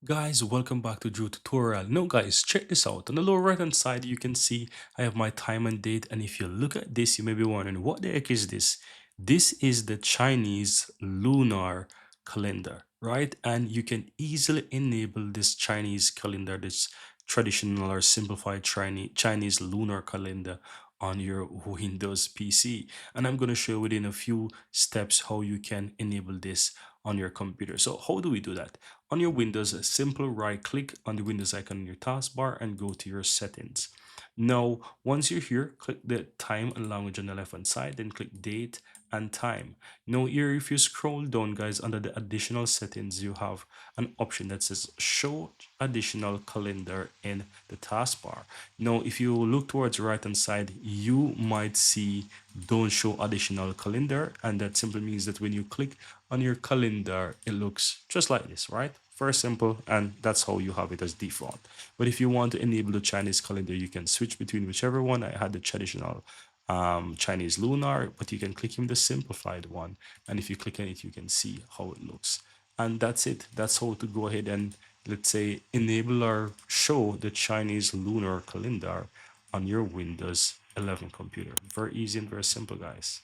Guys, welcome back to Drew tutorial. Now guys, check this out. On the lower right hand side, you can see I have my time and date. And if you look at this, you may be wondering, what the heck is this? This is the Chinese Lunar Calendar, right? And you can easily enable this Chinese calendar, this traditional or simplified Chinese Lunar Calendar on your Windows PC. And I'm going to show you within a few steps how you can enable this on your computer. So how do we do that? On your Windows, a simple right click on the Windows icon on your taskbar and go to your settings. Now, once you're here, click the time and language on the left hand side, then click date and time. Now here, if you scroll down, guys, under the additional settings, you have an option that says show additional calendar in the taskbar. Now, if you look towards the right hand side, you might see don't show additional calendar, and that simply means that when you click on your calendar, it looks just like this, right? Very simple, and that's how you have it as default. But if you want to enable the Chinese calendar, you can switch between whichever one. I had the traditional Chinese lunar, but you can click in the simplified one, and if you click on it, you can see how it looks. And that's it. That's how to go ahead and, let's say, enable or show the Chinese lunar calendar on your Windows 11 computer. Very easy and very simple, guys.